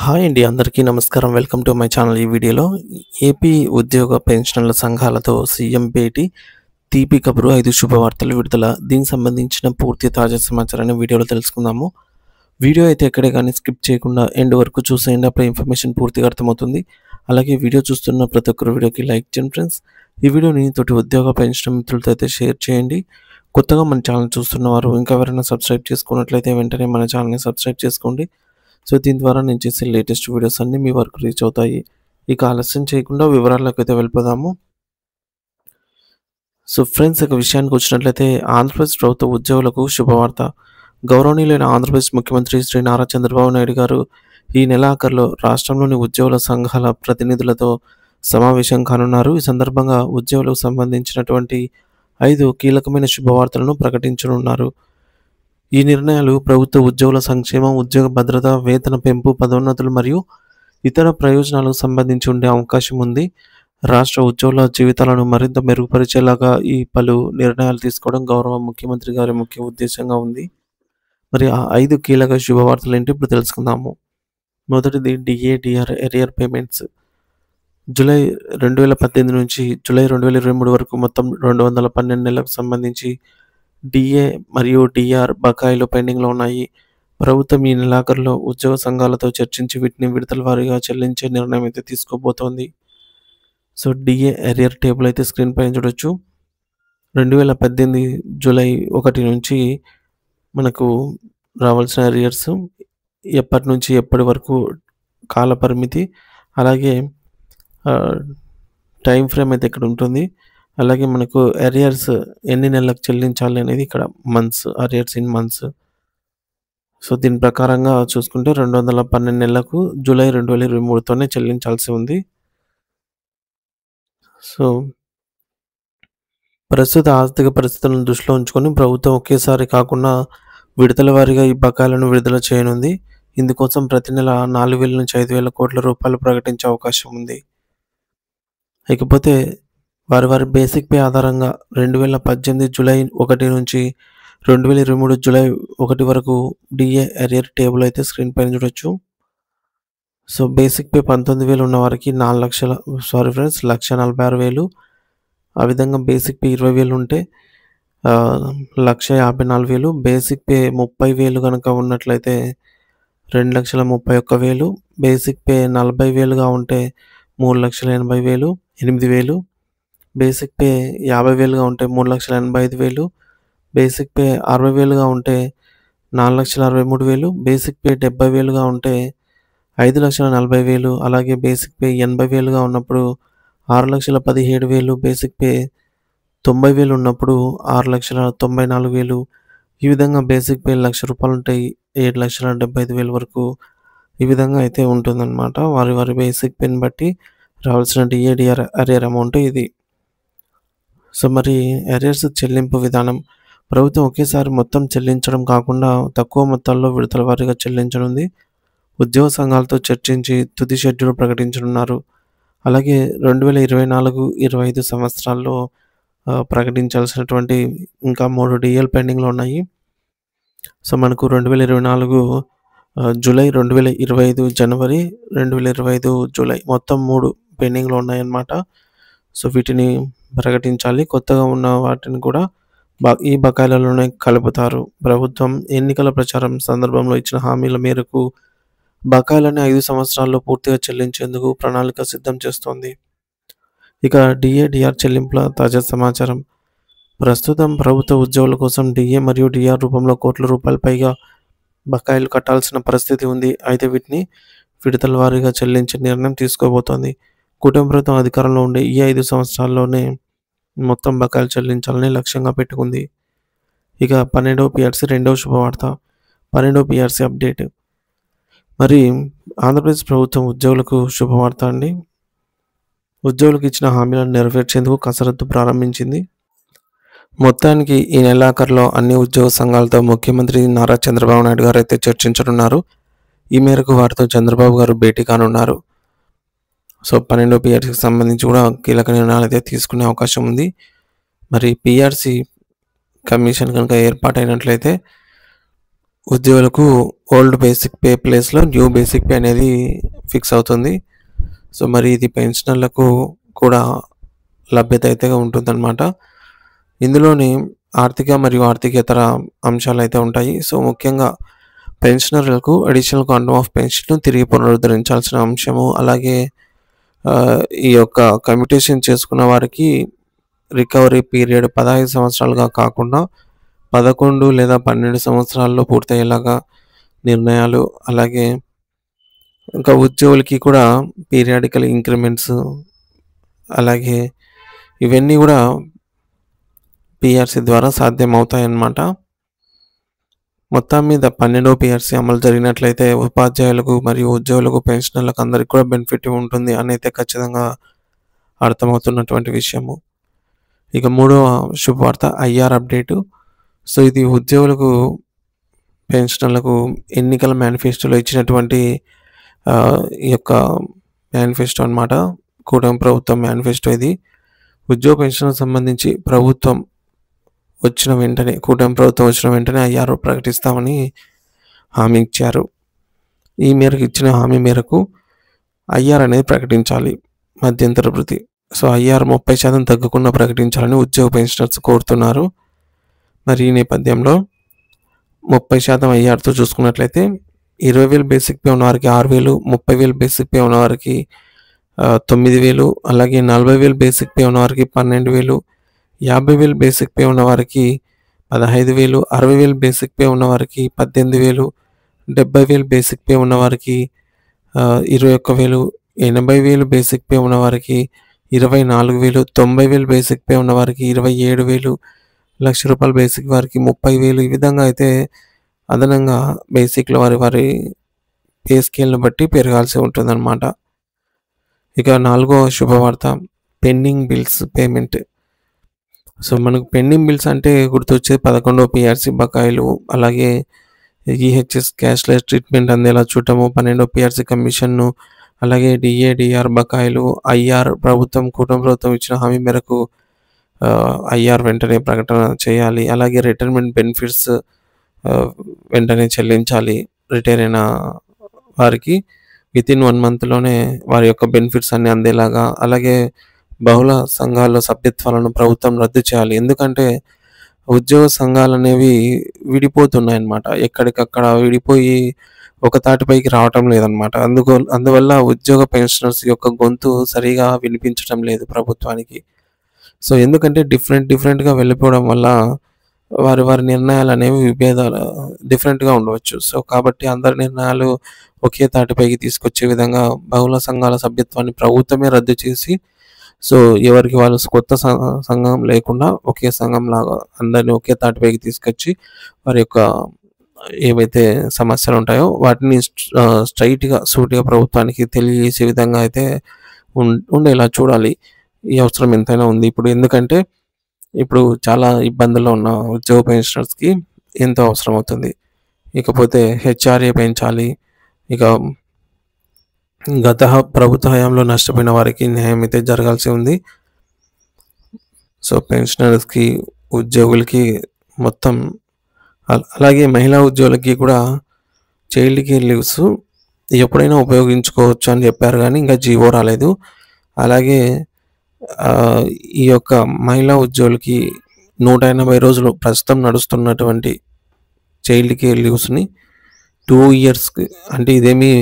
Hi అండి. అందరికీ నమస్కారం. Welcome to my channel. ఈ వీడియోలో ఏపీ ఉద్యోగ పెన్షనర్ల సంఘాలతో సీఎం భేటీ, తీపి కబురు, 5 శుభవార్తలు విడుదల. దీనికి సంబంధించిన పూర్తి తాజా సమాచారాన్ని వీడియోలో తెలుసుకుందాము. వీడియో అయితే ఎక్కడే కానీ స్కిప్ చేయకుండా ఎండ్ వరకు చూసేయండి. అప్పుడు ఇన్ఫర్మేషన్ పూర్తిగా అర్థమవుతుంది. అలాగే వీడియో చూస్తున్న ప్రతి ఒక్కరు వీడియోకి లైక్ చేయండి ఫ్రెండ్స్. ఈ వీడియోని తోటి ఉద్యోగ పెన్షన్ మిత్రులతో అయితే షేర్ చేయండి. కొత్తగా మన ఛానల్ చూస్తున్న వారు ఇంకా ఎవరైనా సబ్స్క్రైబ్ చేసుకున్నట్లయితే వెంటనే మన ఛానల్ని సబ్స్క్రైబ్ చేసుకోండి. సో దీని ద్వారా నేను చేసే లేటెస్ట్ వీడియోస్ అన్నీ మీ వరకు రీచ్ అవుతాయి. ఇక ఆలస్యం చేయకుండా వివరాల్లోకి అయితే వెళ్ళిపోదాము. సో ఫ్రెండ్స్, ఇక విషయానికి వచ్చినట్లయితే ఆంధ్రప్రదేశ్ ప్రభుత్వ ఉద్యోగులకు శుభవార్త. గౌరవనీయులైన ఆంధ్రప్రదేశ్ ముఖ్యమంత్రి శ్రీ నారా చంద్రబాబు నాయుడు గారు ఈ నెలాఖరులో రాష్ట్రంలోని ఉద్యోగుల సంఘాల ప్రతినిధులతో సమావేశం కానున్నారు. ఈ సందర్భంగా ఉద్యోగులకు సంబంధించినటువంటి 5 కీలకమైన శుభవార్తలను ప్రకటించనున్నారు. ఈ నిర్ణయాలు ప్రభుత్వ ఉద్యోగుల సంక్షేమం, ఉద్యోగ భద్రత, వేతన పెంపు, పదోన్నతులు మరియు ఇతర ప్రయోజనాలకు సంబంధించి ఉండే అవకాశం ఉంది. రాష్ట్ర ఉద్యోగుల జీవితాలను మరింత మెరుగుపరిచేలాగా ఈ పలు నిర్ణయాలు తీసుకోవడం గౌరవ ముఖ్యమంత్రి గారి ముఖ్య ఉద్దేశంగా ఉంది. మరి ఆ 5 కీలక శుభవార్తలు ఏంటి ఇప్పుడు తెలుసుకుందాము. మొదటిది DA, DR arrear payments. July 2018 నుంచి జూలై 2023 వరకు మొత్తం 212 నెలలకు సంబంధించి డిఏ మరియు డిఆర్ బకాయిలు పెండింగ్లో ఉన్నాయి. ప్రభుత్వం ఈ నెలాఖరులో ఉద్యోగ సంఘాలతో చర్చించి వీటిని విడతల వారీగా చెల్లించే నిర్ణయం అయితే తీసుకోబోతోంది. సో డిఏ ఎరియర్ టేబుల్ అయితే స్క్రీన్ పైన చూడొచ్చు. 2018 జూలై 1 నుంచి మనకు రావాల్సిన ఎరియర్స్ ఎప్పటి నుంచి ఎప్పటి వరకు కాల పరిమితి, అలాగే టైం ఫ్రేమ్ అయితే ఇక్కడ ఉంటుంది. అలాగే మనకు ఎరియర్స్ ఎన్ని నెలలకు చెల్లించాలి అనేది ఇక్కడ months, arrears in months. So దీని ప్రకారంగా చూసుకుంటే 212 నెలలకు జూలై 2023తోనే చెల్లించాల్సి ఉంది. సో ప్రస్తుత ఆర్థిక పరిస్థితులను దృష్టిలో ఉంచుకొని ప్రభుత్వం ఒకేసారి కాకుండా విడతల వారీగా ఈ బకాయిలను విడుదల చేయనుంది. ఇందుకోసం ప్రతి నెల 4,000 నుంచి 5,000 కోట్ల రూపాయలు ప్రకటించే అవకాశం ఉంది. ఇకపోతే వారి బేసిక్ పే ఆధారంగా 2018 జూలై 1 నుంచి 2023 జూలై 1 వరకు డిఏ ఎరియర్ టేబుల్ అయితే స్క్రీన్ పైన చూడొచ్చు. సో బేసిక్ పే 19,000 ఉన్న వారికి 1,46,000. ఆ విధంగా బేసిక్ పే 20,000 ఉంటే 1,54,000. బేసిక్ పే 30,000 కనుక ఉన్నట్లయితే 2,31,000. బేసిక్ పే 40,000గా ఉంటే 3,80,000, 8,000. బేసిక్ పే 50,000గా ఉంటే 3,85,000. బేసిక్ పే 60,000గా ఉంటే 4,63,000. బేసిక్ పే 70,000గా ఉంటే 5,40,000. అలాగే బేసిక్ పే 80,000గా ఉన్నప్పుడు 6,17,000. బేసిక్ పే 90,000 ఉన్నప్పుడు 6,94,000. ఈ విధంగా బేసిక్ పే ₹1,00,000 ఉంటాయి. 7,75,000 వరకు ఈ విధంగా అయితే ఉంటుందన్నమాట. వారి బేసిక్ పేని బట్టి రావాల్సిన డిఏ, డిఆర్ అరియర్ అమౌంట్ ఇది. సో మరి ఎరియర్స్ చెల్లింపు విధానం. ప్రభుత్వం ఒకేసారి మొత్తం చెల్లించడం కాకుండా తక్కువ మొత్తాల్లో విడతల వారీగా చెల్లించనుంది. ఉద్యోగ సంఘాలతో చర్చించి తుది షెడ్యూల్ ప్రకటించనున్నారు. అలాగే 2024-25 సంవత్సరాల్లో ప్రకటించాల్సినటువంటి ఇంకా 3 డిఏలు పెండింగ్లో ఉన్నాయి. సో మనకు 2024 జూలై, 2025 జనవరి, 2025 జూలై మొత్తం 3 పెండింగ్లో ఉన్నాయన్నమాట. సో వీటిని ప్రకటించాలి. కొత్తగా ఉన్న వాటిని కూడా ఈ బకాయిలలోనే కలుపుతారు. ప్రభుత్వం ఎన్నికల ప్రచారం సందర్భంలో ఇచ్చిన హామీల మేరకు బకాయిలని 5 సంవత్సరాల్లో పూర్తిగా చెల్లించేందుకు ప్రణాళిక సిద్ధం చేస్తోంది. ఇక డిఏ, డిఆర్ చెల్లింపుల తాజా సమాచారం. ప్రస్తుతం ప్రభుత్వ ఉద్యోగుల కోసం డిఏ మరియు డిఆర్ రూపంలో కోట్ల రూపాయల పైగా బకాయిలు కట్టాల్సిన పరిస్థితి ఉంది. అయితే వీటిని విడతల వారీగా చెల్లించే నిర్ణయం తీసుకోబోతోంది. కూటమి ప్రభుత్వం అధికారంలో ఉండే ఈ 5 సంవత్సరాల్లోనే మొత్తం బకాయిలు చెల్లించాలని లక్ష్యంగా పెట్టుకుంది. ఇక 12వ పిఆర్సీ రెండవ శుభవార్త. 12వ పిఆర్సీ అప్డేట్. మరి ఆంధ్రప్రదేశ్ ప్రభుత్వం ఉద్యోగులకు శుభవార్త అండి. ఉద్యోగులకు ఇచ్చిన హామీలను నెరవేర్చేందుకు కసరత్తు ప్రారంభించింది. మొత్తానికి ఈ నెలాఖరులో అన్ని ఉద్యోగ సంఘాలతో ముఖ్యమంత్రి నారా చంద్రబాబు నాయుడు గారు అయితే చర్చించనున్నారు. ఈ మేరకు వారితో చంద్రబాబు గారు భేటీ కానున్నారు. సో 12వ పిఆర్సీకి సంబంధించి కూడా కీలక నిర్ణయాలు అయితే తీసుకునే అవకాశం ఉంది. మరి పిఆర్సీ కమిషన్ కనుక ఏర్పాటైనట్లయితే ఉద్యోగులకు ఓల్డ్ బేసిక్ పే ప్లేస్‌లో న్యూ బేసిక్ పే అనేది ఫిక్స్ అవుతుంది. సో, మరి ఇది పెన్షనర్లకు కూడా లభ్యత అయితే ఉంటుందన్నమాట. ఇందులోని ఆర్థిక మరియు ఆర్థికేతర అంశాలైతే ఉంటాయి. సో, ముఖ్యంగా పెన్షనర్లకు అడిషనల్ క్వాంటమ్ ఆఫ్ పెన్షన్‌ను తిరిగి పునరుద్ధరించాల్సిన అంశము. అలాగే ఈ యొక్క కమ్యూటేషన్ చేసుకున్న వారికి రికవరీ పీరియడ్ 15 సంవత్సరాలుగా కాకుండా 11 లేదా 12 సంవత్సరాల్లో పూర్తయ్యేలాగా నిర్ణయాలు. అలాగే ఇంకా ఉద్యోగులకి కూడా పీరియాడికల్ ఇంక్రిమెంట్స్, అలాగే ఇవన్నీ కూడా పీఆర్సీ ద్వారా సాధ్యమవుతాయన్నమాట. మొత్తం మీద 12వ పీఆర్సీ అమలు జరిగినట్లయితే ఉపాధ్యాయులకు మరియు ఉద్యోగులకు, పెన్షనర్లకు అందరికి కూడా బెనిఫిట్ ఉంటుంది అనైతే ఖచ్చితంగా అర్థమవుతున్నటువంటి విషయము. ఇక మూడవ శుభవార్త ఐఆర్ అప్డేటు. సో, ఇది ఉద్యోగులకు, పెన్షనర్లకు ఎన్నికల మేనిఫెస్టోలో ఇచ్చినటువంటి ఈ యొక్క మేనిఫెస్టో అన్నమాట. కూటమి ప్రభుత్వం మేనిఫెస్టో ఇది. ఉద్యోగ పెన్షన్‌కు సంబంధించి కూటమి ప్రభుత్వం వచ్చిన వెంటనే ఐఆర్ ప్రకటిస్తామని హామీ ఇచ్చారు. ఈ మేరకు ఇచ్చిన హామీ మేరకు ఐఆర్ అనేది ప్రకటించాలి, మధ్యంతర భృతి. సో, ఐఆర్ 30% తగ్గకుండా ప్రకటించాలని ఉద్యోగ పెన్షనర్స్ కోరుతున్నారు. మరి ఈ నేపథ్యంలో 30% ఐఆర్‌తో చూసుకున్నట్లయితే 20,000 బేసిక్ పే ఉన్నవారికి 6,000, 30,000 బేసిక్ పే ఉన్నవారికి 9,000, అలాగే 40,000 బేసిక్ పే ఉన్నవారికి 12,000, 50,000 బేసిక్ పే ఉన్నవారికి 15,000, 60,000 బేసిక్ పే ఉన్నవారికి 18,000, 70,000 బేసిక్ పే ఉన్నవారికి 21,000, 80,000 బేసిక్ పే ఉన్నవారికి 24,000, 90,000 బేసిక్ పే ఉన్నవారికి 27,000, ₹1,00,000 బేసిక్ వారికి 30,000. ఈ విధంగా అయితే అదనంగా బేసిక్‌లో వారి పే స్కేల్‌ని బట్టి పెరగాల్సి ఉంటుందన్నమాట. ఇక నాలుగో శుభవార్త పెండింగ్ బిల్స్ పేమెంట్. సో, మనకు పెండింగ్ బిల్స్ అంటే గుర్తొచ్చేది 11వ పీఆర్సీ బకాయిలు, అలాగే ఈహెచ్ఎస్ క్యాష్‌లెస్ ట్రీట్మెంట్ అందేలా చూడటము, 12వ పీఆర్సీ కమిషన్‌ను, అలాగే డిఆర్ బకాయిలు, ఐఆర్ కూటమి ప్రభుత్వం ఇచ్చిన హామీ మేరకు ఐఆర్ వెంటనే ప్రకటన చేయాలి. అలాగే రిటైర్మెంట్ బెనిఫిట్స్ వెంటనే చెల్లించాలి. రిటైర్ అయిన వారికి వితిన్ 1 మంత్‌లోనే వారి యొక్క బెనిఫిట్స్ అన్నీ అందేలాగా. అలాగే బహుళ సంఘాల్లో సభ్యత్వాలను ప్రభుత్వం రద్దు చేయాలి. ఎందుకంటే ఉద్యోగ సంఘాలనేవి విడిపోతున్నాయన్నమాట. ఎక్కడికక్కడ విడిపోయి ఒక తాటిపైకి రావటం లేదన్నమాట. అందువల్ల ఉద్యోగ పెన్షనర్స్ యొక్క గొంతు సరిగా వినిపించడం లేదు ప్రభుత్వానికి. సో, ఎందుకంటే డిఫరెంట్‌గా వెళ్ళిపోవడం వల్ల వారి నిర్ణయాలనేవి డిఫరెంట్‌గా ఉండవచ్చు. సో, కాబట్టి అందరి నిర్ణయాలు ఒకే తాటిపైకి తీసుకొచ్చే విధంగా బహుళ సంఘాల సభ్యత్వాన్ని ప్రభుత్వమే రద్దు చేసి, సో, ఎవరికి వాళ్ళు కొత్త సంఘం లేకుండా ఒకే సంఘంలాగా అందరిని ఒకే తాటిపైకి తీసుకొచ్చి వారి యొక్క ఏవైతే సమస్యలు ఉంటాయో వాటిని స్ట్రెయిట్‌గా సూటిగా ప్రభుత్వానికి తెలియజేసే విధంగా అయితే ఉండేలా చూడాలి. ఈ అవసరం ఎంతైనా ఉంది ఇప్పుడు. ఎందుకంటే ఇప్పుడు చాలా ఇబ్బందుల్లో ఉన్న ఉద్యోగ పెన్షనర్స్‌కి ఎంతో అవసరం అవుతుంది. ఇకపోతే హెచ్ఆర్ఏ పెంచాలి. ఇక గత ప్రభుత్వ హయాంలో నష్టపోయిన వారికి న్యాయం అయితే జరగాల్సి ఉంది. సో, పెన్షనర్స్‌కి, ఉద్యోగులకి మొత్తం అలాగే మహిళా ఉద్యోగులకి కూడా చైల్డ్ కేర్ లీవ్స్ ఎప్పుడైనా ఉపయోగించుకోవచ్చు అని చెప్పారు కానీ ఇంకా జీవో రాలేదు. అలాగే ఈ యొక్క మహిళా ఉద్యోగులకి 180 రోజులు ప్రస్తుతం నడుస్తున్నటువంటి చైల్డ్ కేర్ లీవ్స్‌ని 2 ఇయర్స్‌కి, అంటే ఇదేమి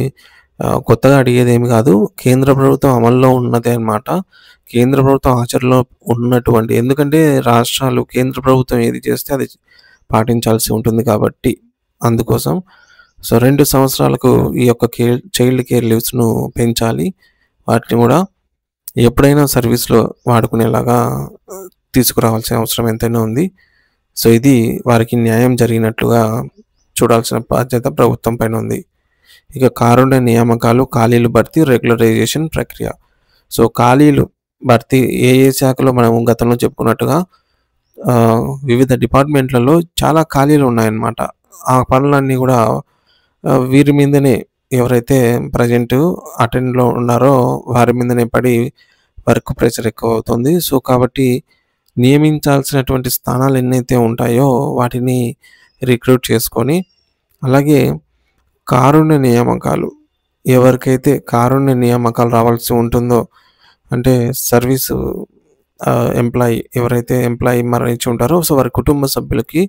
కొత్తగా అడిగేదేమి కాదు. కేంద్ర ప్రభుత్వం అమల్లో ఉన్నదే అన్నమాట. కేంద్ర ప్రభుత్వం ఆచరణలో ఉన్నటువంటి, ఎందుకంటే రాష్ట్రాలు కేంద్ర ప్రభుత్వం ఏది చేస్తే అది పాటించాల్సి ఉంటుంది కాబట్టి అందుకోసం. సో, 2 సంవత్సరాలకు ఈ యొక్క చైల్డ్ కేర్ లీవ్స్‌ను పెంచాలి. వాటిని కూడా ఎప్పుడైనా సర్వీస్‌లో వాడుకునేలాగా తీసుకురావాల్సిన అవసరం ఎంతైనా ఉంది. సో, ఇది వారికి న్యాయం జరిగినట్లుగా చూడాల్సిన బాధ్యత ప్రభుత్వం పైన ఉంది. ఇక కారుణ్య నియామకాలు, ఖాళీలు భర్తీ, రెగ్యులరైజేషన్ ప్రక్రియ. సో, ఖాళీలు భర్తీ ఏ శాఖలో మనం గతంలో చెప్పుకున్నట్టుగా వివిధ డిపార్ట్మెంట్లలో చాలా ఖాళీలు ఉన్నాయన్నమాట. ఆ పనులన్నీ కూడా వీరి మీదనే, ఎవరైతే ప్రజెంట్ అటెండ్‌లో ఉన్నారో వారి మీదనే పడి వర్క్ ప్రెషర్ ఎక్కువ అవుతుంది. సో, కాబట్టి నియమించాల్సినటువంటి స్థానాలు ఎన్నైతే ఉంటాయో వాటిని రిక్రూట్ చేసుకొని అలాగే కారుణ్య నియామకాలు. ఎవరికైతే కారుణ్య నియామకాలు రావాల్సి ఉంటుందో, అంటే సర్వీసు ఎవరైతే ఎంప్లాయీ మరణించి ఉంటారో, సో వారి కుటుంబ సభ్యులకి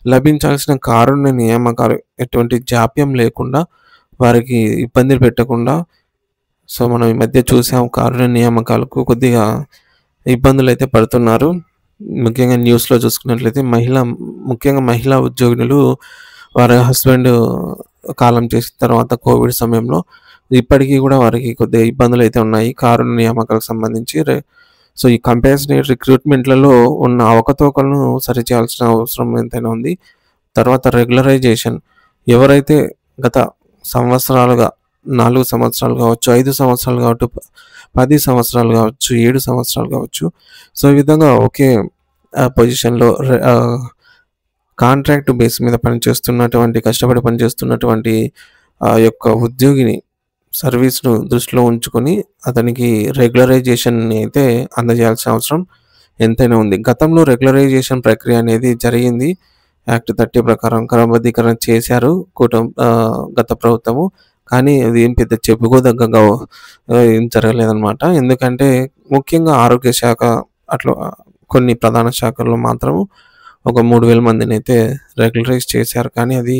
లభించాల్సిన కారుణ్య నియామకాలు ఎటువంటి జాప్యం లేకుండా, వారికి ఇబ్బందులు పెట్టకుండా, సో మనం ఈ మధ్య చూసాం కారుణ్య నియామకాలకు కొద్దిగా ఇబ్బందులైతే పడుతున్నారు. ముఖ్యంగా న్యూస్‌లో చూసుకున్నట్లయితే ముఖ్యంగా మహిళా ఉద్యోగినులు వారి హస్బెండ్ కాలం చేసిన తర్వాత కోవిడ్ సమయంలో ఇప్పటికీ కూడా వారికి కొద్దిగా ఇబ్బందులైతే ఉన్నాయి కారుణ్య నియామకాలకు సంబంధించి. సో ఈ కంపాషనేట్ రిక్రూట్మెంట్‌లలో ఉన్న అవకతవకలను సరిచేయాల్సిన అవసరం ఎంతైనా ఉంది. తర్వాత రెగ్యులరైజేషన్. ఎవరైతే గత సంవత్సరాలుగా 4 సంవత్సరాలు కావచ్చు, 5 సంవత్సరాలు కావచ్చు, 10 సంవత్సరాలు కావచ్చు, 7 సంవత్సరాలు కావచ్చు, సో ఈ విధంగా ఒకే పొజిషన్‌లో కాంట్రాక్ట్ బేస్ మీద కష్టపడి పనిచేస్తున్నటువంటి యొక్క ఉద్యోగిని సర్వీస్‌ను దృష్టిలో ఉంచుకొని అతనికి రెగ్యులరైజేషన్‌ని అయితే అందజేయాల్సిన అవసరం ఎంతైనా ఉంది. గతంలో రెగ్యులరైజేషన్ ప్రక్రియ అనేది జరిగింది. యాక్ట్ 30 ప్రకారం క్రమబద్ధీకరణ చేశారు గత ప్రభుత్వము. కానీ అది ఏం పెద్ద చెప్పుకోదగ్గగా ఏం జరగలేదనమాట. ఎందుకంటే ముఖ్యంగా ఆరోగ్య శాఖ అట్లా కొన్ని ప్రధాన శాఖల్లో మాత్రం ఒక 3000 మందినైతే రెగ్యులరైజ్ చేశారు. కానీ అది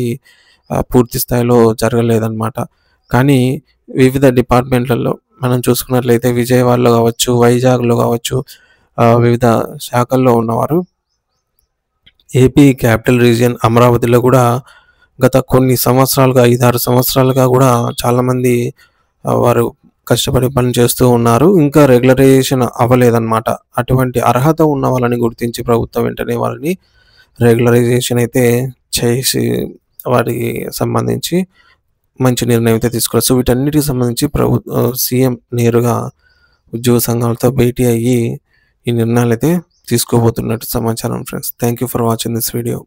పూర్తి స్థాయిలో జరగలేదనమాట. కానీ వివిధ డిపార్ట్మెంట్‌లలో మనం చూసుకున్నట్లయితే విజయవాడలో కావచ్చు, వైజాగ్‌లో కావచ్చు, వివిధ శాఖల్లో ఉన్నవారు ఏపీ క్యాపిటల్ రీజియన్ అమరావతిలో కూడా గత కొన్ని సంవత్సరాలుగా 5, 6 సంవత్సరాలుగా కూడా చాలామంది వారు కష్టపడి పనిచేస్తూ ఉన్నారు. ఇంకా రెగ్యులరైజేషన్ అవ్వలేదనమాట. అటువంటి అర్హత ఉన్న వాళ్ళని గుర్తించి ప్రభుత్వం వెంటనే వారిని రెగ్యులరైజేషన్ అయితే చేసి వారికి సంబంధించి మంచి నిర్ణయం అయితే తీసుకోవాలి. సో వీటన్నిటికి సంబంధించి సీఎం నేరుగా ఉద్యోగ సంఘాలతో భేటీ అయ్యి ఈ నిర్ణయాలైతే తీసుకోబోతున్నట్టు సమాచారం friends. Thank you for watching this video.